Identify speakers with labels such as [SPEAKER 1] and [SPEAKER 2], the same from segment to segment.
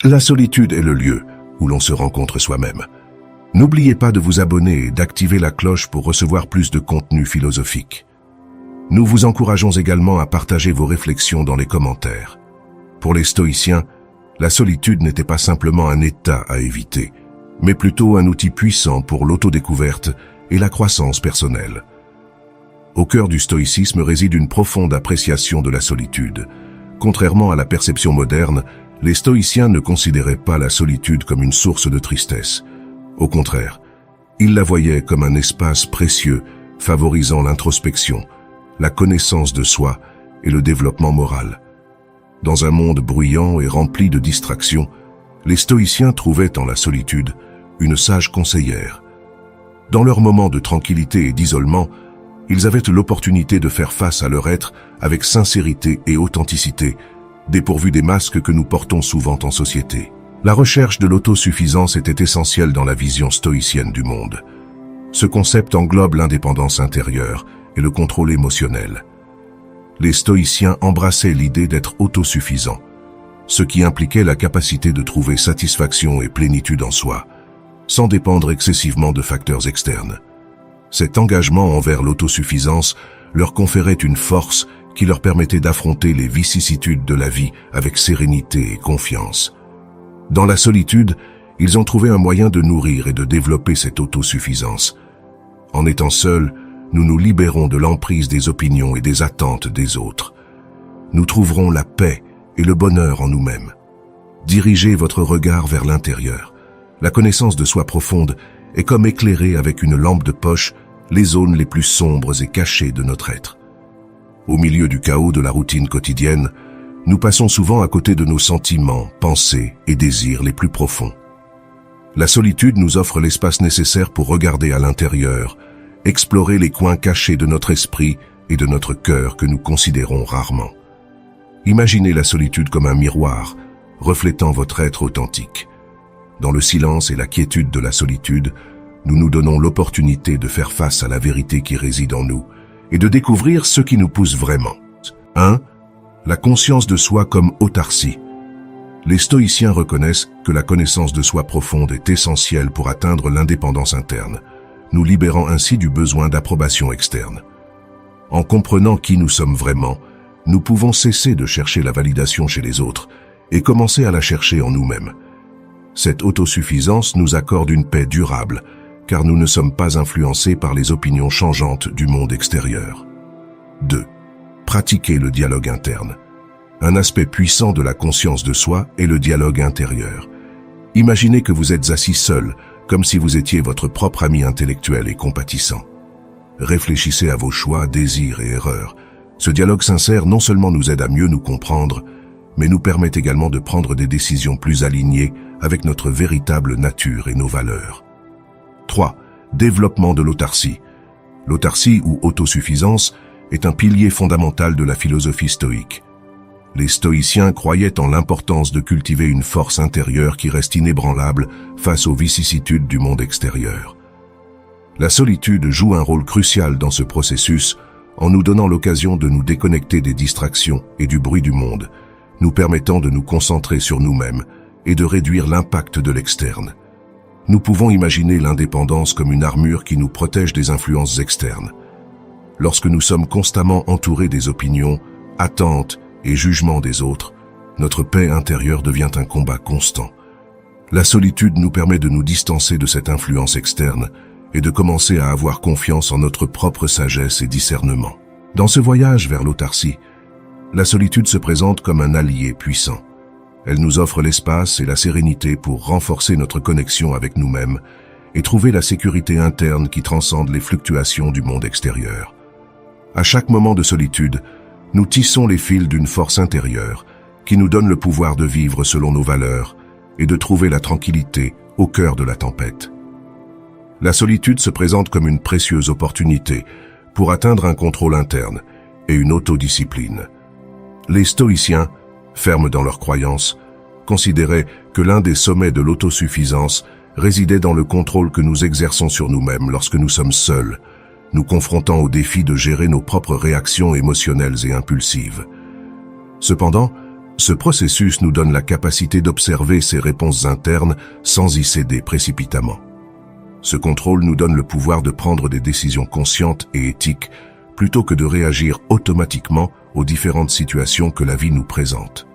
[SPEAKER 1] La solitude est le lieu où l'on se rencontre soi-même. N'oubliez pas de vous abonner et d'activer la cloche pour recevoir plus de contenu philosophique. Nous vous encourageons également à partager vos réflexions dans les commentaires. Pour les stoïciens, la solitude n'était pas simplement un état à éviter, mais plutôt un outil puissant pour l'autodécouverte et la croissance personnelle. Au cœur du stoïcisme réside une profonde appréciation de la solitude. Contrairement à la perception moderne, les stoïciens ne considéraient pas la solitude comme une source de tristesse. Au contraire, ils la voyaient comme un espace précieux favorisant l'introspection, la connaissance de soi et le développement moral. Dans un monde bruyant et rempli de distractions, les stoïciens trouvaient en la solitude une sage conseillère. Dans leurs moments de tranquillité et d'isolement, ils avaient l'opportunité de faire face à leur être avec sincérité et authenticité, dépourvus des masques que nous portons souvent en société. La recherche de l'autosuffisance était essentielle dans la vision stoïcienne du monde. Ce concept englobe l'indépendance intérieure et le contrôle émotionnel. Les stoïciens embrassaient l'idée d'être autosuffisants, ce qui impliquait la capacité de trouver satisfaction et plénitude en soi, sans dépendre excessivement de facteurs externes. Cet engagement envers l'autosuffisance leur conférait une force qui leur permettait d'affronter les vicissitudes de la vie avec sérénité et confiance. Dans la solitude, ils ont trouvé un moyen de nourrir et de développer cette autosuffisance. En étant seuls, nous nous libérons de l'emprise des opinions et des attentes des autres. Nous trouverons la paix et le bonheur en nous-mêmes. Dirigez votre regard vers l'intérieur. La connaissance de soi profonde est comme éclairer avec une lampe de poche les zones les plus sombres et cachées de notre être. Au milieu du chaos de la routine quotidienne, nous passons souvent à côté de nos sentiments, pensées et désirs les plus profonds. La solitude nous offre l'espace nécessaire pour regarder à l'intérieur, explorer les coins cachés de notre esprit et de notre cœur que nous considérons rarement. Imaginez la solitude comme un miroir, reflétant votre être authentique. Dans le silence et la quiétude de la solitude, nous nous donnons l'opportunité de faire face à la vérité qui réside en nous et de découvrir ce qui nous pousse vraiment. 1. La conscience de soi comme autarcie. Les stoïciens reconnaissent que la connaissance de soi profonde est essentielle pour atteindre l'indépendance interne, nous libérant ainsi du besoin d'approbation externe. En comprenant qui nous sommes vraiment, nous pouvons cesser de chercher la validation chez les autres et commencer à la chercher en nous-mêmes. Cette autosuffisance nous accorde une paix durable, car nous ne sommes pas influencés par les opinions changeantes du monde extérieur. 2. Pratiquer le dialogue interne. Un aspect puissant de la conscience de soi est le dialogue intérieur. Imaginez que vous êtes assis seul, comme si vous étiez votre propre ami intellectuel et compatissant. Réfléchissez à vos choix, désirs et erreurs. Ce dialogue sincère non seulement nous aide à mieux nous comprendre, mais nous permet également de prendre des décisions plus alignées avec notre véritable nature et nos valeurs. 3. Développement de l'autarcie. L'autarcie ou autosuffisance est un pilier fondamental de la philosophie stoïque. Les stoïciens croyaient en l'importance de cultiver une force intérieure qui reste inébranlable face aux vicissitudes du monde extérieur. La solitude joue un rôle crucial dans ce processus en nous donnant l'occasion de nous déconnecter des distractions et du bruit du monde, nous permettant de nous concentrer sur nous-mêmes et de réduire l'impact de l'externe. Nous pouvons imaginer l'indépendance comme une armure qui nous protège des influences externes. Lorsque nous sommes constamment entourés des opinions, attentes et jugements des autres, notre paix intérieure devient un combat constant. La solitude nous permet de nous distancer de cette influence externe et de commencer à avoir confiance en notre propre sagesse et discernement. Dans ce voyage vers l'autarcie, la solitude se présente comme un allié puissant. Elle nous offre l'espace et la sérénité pour renforcer notre connexion avec nous-mêmes et trouver la sécurité interne qui transcende les fluctuations du monde extérieur. À chaque moment de solitude, nous tissons les fils d'une force intérieure qui nous donne le pouvoir de vivre selon nos valeurs et de trouver la tranquillité au cœur de la tempête. La solitude se présente comme une précieuse opportunité pour atteindre un contrôle interne et une autodiscipline. Les stoïciens, fermes dans leurs croyances, considéraient que l'un des sommets de l'autosuffisance résidait dans le contrôle que nous exerçons sur nous-mêmes lorsque nous sommes seuls, nous confrontant au défi de gérer nos propres réactions émotionnelles et impulsives. Cependant, Ce processus nous donne la capacité d'observer ces réponses internes sans y céder précipitamment. Ce contrôle nous donne le pouvoir de prendre des décisions conscientes et éthiques plutôt que de réagir automatiquement aux différentes situations que la vie nous présente.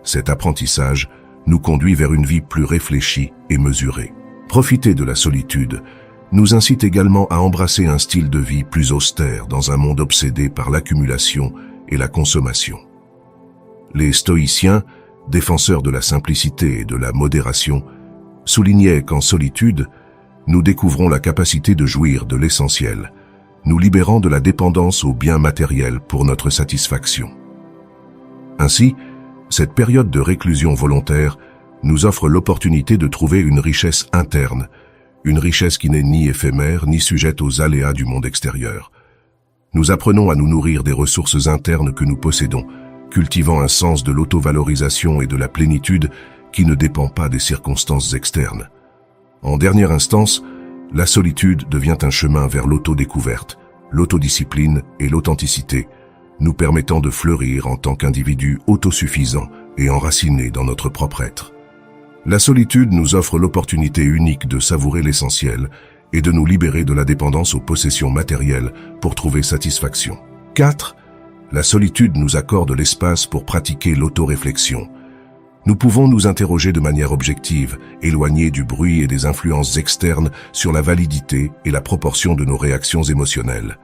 [SPEAKER 1] Cet apprentissage nous conduit vers une vie plus réfléchie et mesurée. Profiter de la solitude nous incite également à embrasser un style de vie plus austère dans un monde obsédé par l'accumulation et la consommation. Les stoïciens, défenseurs de la simplicité et de la modération, soulignaient qu'en solitude, nous découvrons la capacité de jouir de l'essentiel, nous libérant de la dépendance aux biens matériels pour notre satisfaction. Ainsi, cette période de réclusion volontaire nous offre l'opportunité de trouver une richesse interne, une richesse qui n'est ni éphémère ni sujette aux aléas du monde extérieur. Nous apprenons à nous nourrir des ressources internes que nous possédons, cultivant un sens de l'auto-valorisation et de la plénitude qui ne dépend pas des circonstances externes. En dernière instance, la solitude devient un chemin vers l'autodécouverte, l'autodiscipline et l'authenticité, nous permettant de fleurir en tant qu'individus autosuffisants et enracinés dans notre propre être. La solitude nous offre l'opportunité unique de savourer l'essentiel et de nous libérer de la dépendance aux possessions matérielles pour trouver satisfaction. 4. La solitude nous accorde l'espace pour pratiquer l'autoréflexion. Nous pouvons nous interroger de manière objective, éloignés du bruit et des influences externes sur la validité et la proportion de nos réactions émotionnelles.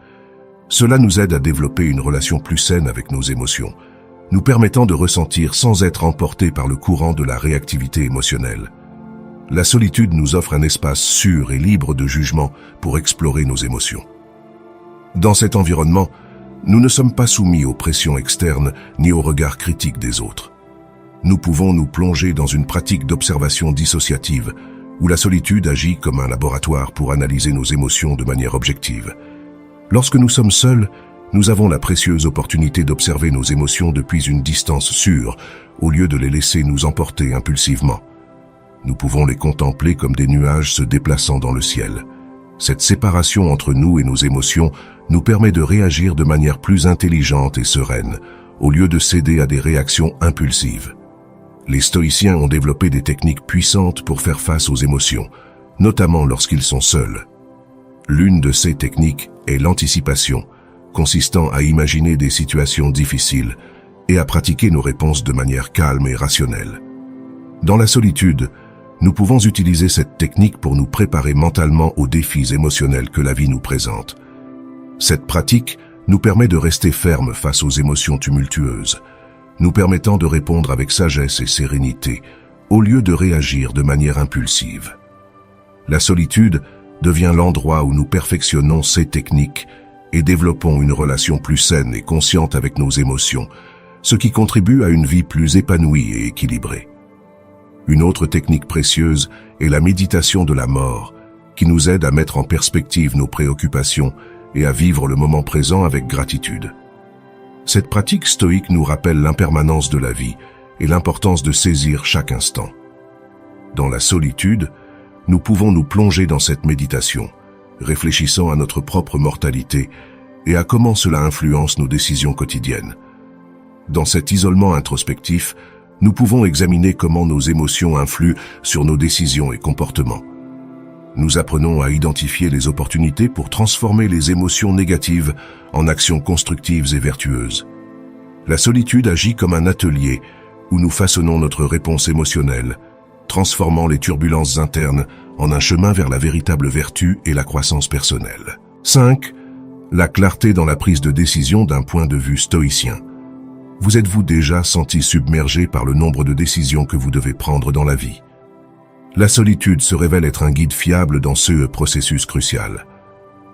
[SPEAKER 1] Cela nous aide à développer une relation plus saine avec nos émotions, nous permettant de ressentir sans être emportés par le courant de la réactivité émotionnelle. La solitude nous offre un espace sûr et libre de jugement pour explorer nos émotions. Dans cet environnement, nous ne sommes pas soumis aux pressions externes ni aux regards critiques des autres. Nous pouvons nous plonger dans une pratique d'observation dissociative, où la solitude agit comme un laboratoire pour analyser nos émotions de manière objective. Lorsque nous sommes seuls, nous avons la précieuse opportunité d'observer nos émotions depuis une distance sûre, au lieu de les laisser nous emporter impulsivement. Nous pouvons les contempler comme des nuages se déplaçant dans le ciel. Cette séparation entre nous et nos émotions nous permet de réagir de manière plus intelligente et sereine, au lieu de céder à des réactions impulsives. Les stoïciens ont développé des techniques puissantes pour faire face aux émotions, notamment lorsqu'ils sont seuls. L'une de ces techniques est l'anticipation, consistant à imaginer des situations difficiles et à pratiquer nos réponses de manière calme et rationnelle. Dans la solitude, nous pouvons utiliser cette technique pour nous préparer mentalement aux défis émotionnels que la vie nous présente. Cette pratique nous permet de rester fermes face aux émotions tumultueuses, nous permettant de répondre avec sagesse et sérénité, au lieu de réagir de manière impulsive. La solitude devient l'endroit où nous perfectionnons ces techniques et développons une relation plus saine et consciente avec nos émotions, ce qui contribue à une vie plus épanouie et équilibrée. Une autre technique précieuse est la méditation de la mort, qui nous aide à mettre en perspective nos préoccupations et à vivre le moment présent avec gratitude. Cette pratique stoïque nous rappelle l'impermanence de la vie et l'importance de saisir chaque instant. Dans la solitude, nous pouvons nous plonger dans cette méditation, réfléchissant à notre propre mortalité et à comment cela influence nos décisions quotidiennes. Dans cet isolement introspectif, nous pouvons examiner comment nos émotions influent sur nos décisions et comportements. Nous apprenons à identifier les opportunités pour transformer les émotions négatives en actions constructives et vertueuses. La solitude agit comme un atelier où nous façonnons notre réponse émotionnelle, transformant les turbulences internes en un chemin vers la véritable vertu et la croissance personnelle. 5. La clarté dans la prise de décision d'un point de vue stoïcien. Vous êtes-vous déjà senti submergé par le nombre de décisions que vous devez prendre dans la vie? La solitude se révèle être un guide fiable dans ce processus crucial.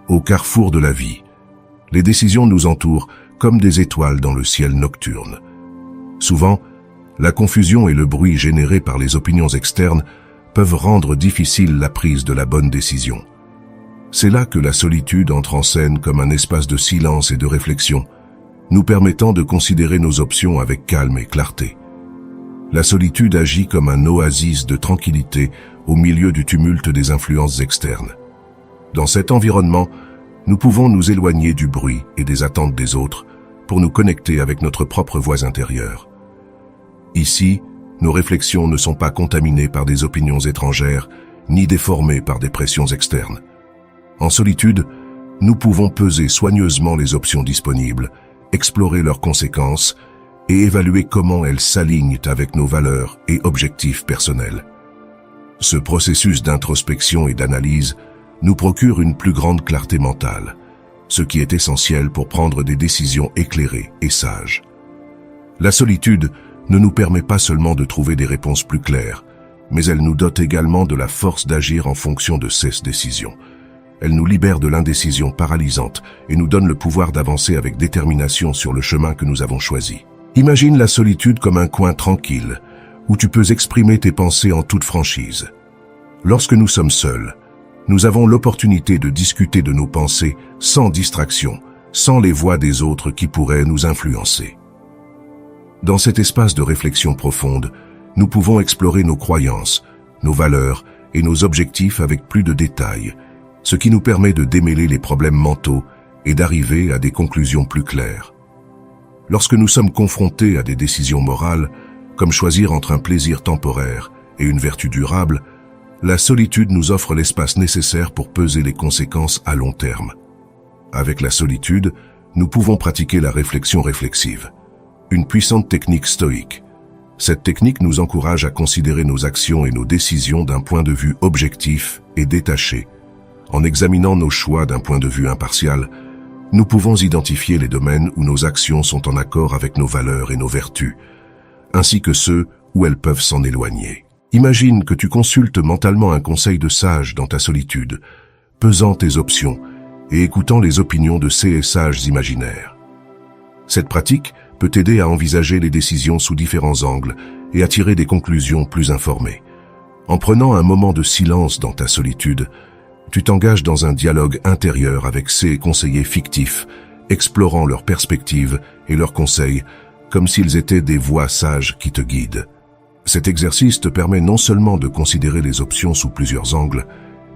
[SPEAKER 1] Au carrefour de la vie, les décisions nous entourent comme des étoiles dans le ciel nocturne. Souvent, la confusion et le bruit générés par les opinions externes peuvent rendre difficile la prise de la bonne décision. C'est là que la solitude entre en scène comme un espace de silence et de réflexion, nous permettant de considérer nos options avec calme et clarté. La solitude agit comme un oasis de tranquillité au milieu du tumulte des influences externes. Dans cet environnement, nous pouvons nous éloigner du bruit et des attentes des autres pour nous connecter avec notre propre voix intérieure. Ici, nos réflexions ne sont pas contaminées par des opinions étrangères, ni déformées par des pressions externes. En solitude, nous pouvons peser soigneusement les options disponibles, explorer leurs conséquences et évaluer comment elles s'alignent avec nos valeurs et objectifs personnels. Ce processus d'introspection et d'analyse nous procure une plus grande clarté mentale, ce qui est essentiel pour prendre des décisions éclairées et sages. La solitude ne nous permet pas seulement de trouver des réponses plus claires, mais elle nous dote également de la force d'agir en fonction de ces décisions. Elle nous libère de l'indécision paralysante et nous donne le pouvoir d'avancer avec détermination sur le chemin que nous avons choisi. Imagine la solitude comme un coin tranquille, où tu peux exprimer tes pensées en toute franchise. Lorsque nous sommes seuls, nous avons l'opportunité de discuter de nos pensées sans distraction, sans les voix des autres qui pourraient nous influencer. Dans cet espace de réflexion profonde, nous pouvons explorer nos croyances, nos valeurs et nos objectifs avec plus de détails, ce qui nous permet de démêler les problèmes mentaux et d'arriver à des conclusions plus claires. Lorsque nous sommes confrontés à des décisions morales, comme choisir entre un plaisir temporaire et une vertu durable, la solitude nous offre l'espace nécessaire pour peser les conséquences à long terme. Avec la solitude, nous pouvons pratiquer la réflexion réflexive, une puissante technique stoïque. Cette technique nous encourage à considérer nos actions et nos décisions d'un point de vue objectif et détaché. En examinant nos choix d'un point de vue impartial, nous pouvons identifier les domaines où nos actions sont en accord avec nos valeurs et nos vertus, ainsi que ceux où elles peuvent s'en éloigner. Imagine que tu consultes mentalement un conseil de sage dans ta solitude, pesant tes options et écoutant les opinions de ces sages imaginaires. Cette pratique peut t'aider à envisager les décisions sous différents angles et à tirer des conclusions plus informées. En prenant un moment de silence dans ta solitude, tu t'engages dans un dialogue intérieur avec ces conseillers fictifs, explorant leurs perspectives et leurs conseils comme s'ils étaient des voix sages qui te guident. Cet exercice te permet non seulement de considérer les options sous plusieurs angles,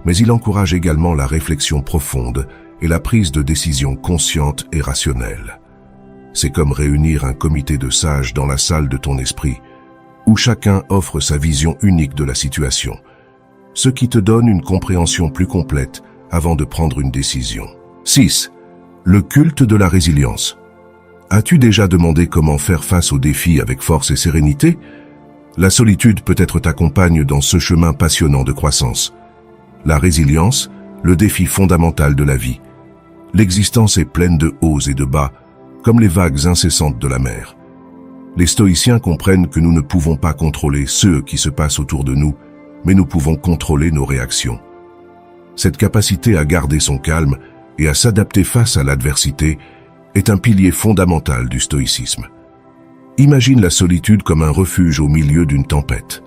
[SPEAKER 1] mais il encourage également la réflexion profonde et la prise de décision consciente et rationnelle. C'est comme réunir un comité de sages dans la salle de ton esprit, où chacun offre sa vision unique de la situation, ce qui te donne une compréhension plus complète avant de prendre une décision. 6. Le culte de la résilience. As-tu déjà demandé comment faire face aux défis avec force et sérénité? La solitude peut être ta compagne dans ce chemin passionnant de croissance. La résilience, le défi fondamental de la vie. L'existence est pleine de hauts et de bas, comme les vagues incessantes de la mer. Les stoïciens comprennent que nous ne pouvons pas contrôler ce qui se passe autour de nous, mais nous pouvons contrôler nos réactions. Cette capacité à garder son calme et à s'adapter face à l'adversité est un pilier fondamental du stoïcisme. Imagine la solitude comme un refuge au milieu d'une tempête.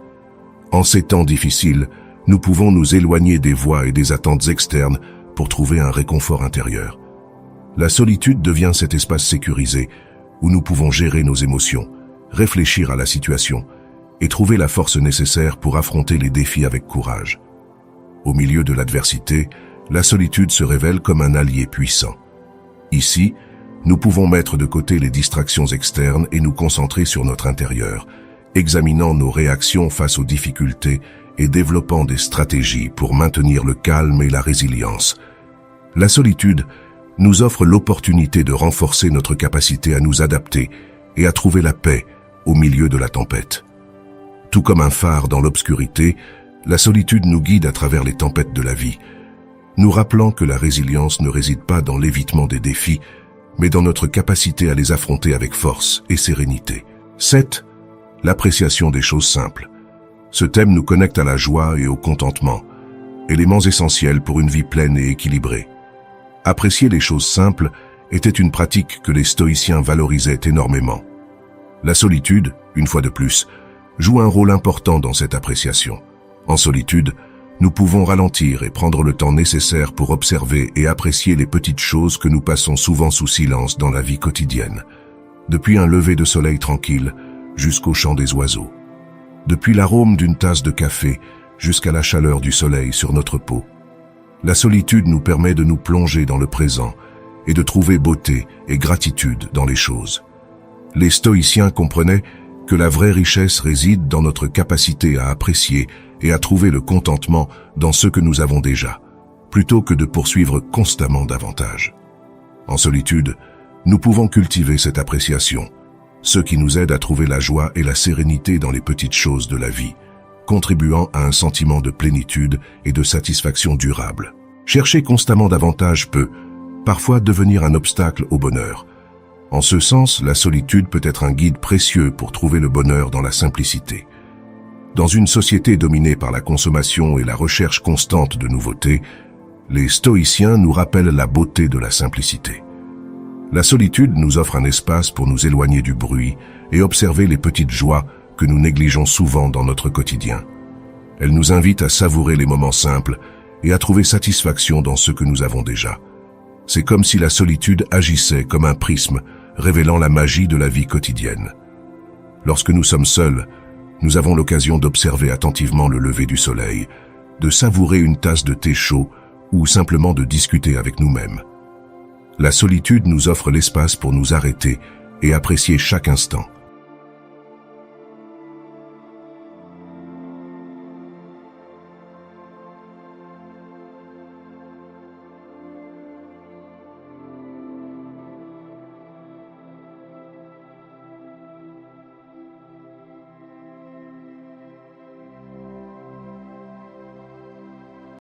[SPEAKER 1] En ces temps difficiles, nous pouvons nous éloigner des voix et des attentes externes pour trouver un réconfort intérieur. La solitude devient cet espace sécurisé où nous pouvons gérer nos émotions, réfléchir à la situation et trouver la force nécessaire pour affronter les défis avec courage. Au milieu de l'adversité, la solitude se révèle comme un allié puissant. Ici, nous pouvons mettre de côté les distractions externes et nous concentrer sur notre intérieur, examinant nos réactions face aux difficultés et développant des stratégies pour maintenir le calme et la résilience. La solitude nous offre l'opportunité de renforcer notre capacité à nous adapter et à trouver la paix au milieu de la tempête. Tout comme un phare dans l'obscurité, la solitude nous guide à travers les tempêtes de la vie, nous rappelant que la résilience ne réside pas dans l'évitement des défis, mais dans notre capacité à les affronter avec force et sérénité. 7. L'appréciation des choses simples. Ce thème nous connecte à la joie et au contentement, éléments essentiels pour une vie pleine et équilibrée. Apprécier les choses simples était une pratique que les stoïciens valorisaient énormément. La solitude, une fois de plus, joue un rôle important dans cette appréciation. En solitude, nous pouvons ralentir et prendre le temps nécessaire pour observer et apprécier les petites choses que nous passons souvent sous silence dans la vie quotidienne. Depuis un lever de soleil tranquille jusqu'au chant des oiseaux. Depuis l'arôme d'une tasse de café jusqu'à la chaleur du soleil sur notre peau. La solitude nous permet de nous plonger dans le présent et de trouver beauté et gratitude dans les choses. Les stoïciens comprenaient que la vraie richesse réside dans notre capacité à apprécier et à trouver le contentement dans ce que nous avons déjà, plutôt que de poursuivre constamment davantage. En solitude, nous pouvons cultiver cette appréciation, ce qui nous aide à trouver la joie et la sérénité dans les petites choses de la vie, contribuant à un sentiment de plénitude et de satisfaction durable. Chercher constamment davantage peut, parfois, devenir un obstacle au bonheur. En ce sens, la solitude peut être un guide précieux pour trouver le bonheur dans la simplicité. Dans une société dominée par la consommation et la recherche constante de nouveautés, les stoïciens nous rappellent la beauté de la simplicité. La solitude nous offre un espace pour nous éloigner du bruit et observer les petites joies que nous négligeons souvent dans notre quotidien. Elle nous invite à savourer les moments simples et à trouver satisfaction dans ce que nous avons déjà. C'est comme si la solitude agissait comme un prisme, révélant la magie de la vie quotidienne. Lorsque nous sommes seuls, nous avons l'occasion d'observer attentivement le lever du soleil, de savourer une tasse de thé chaud ou simplement de discuter avec nous-mêmes. La solitude nous offre l'espace pour nous arrêter et apprécier chaque instant.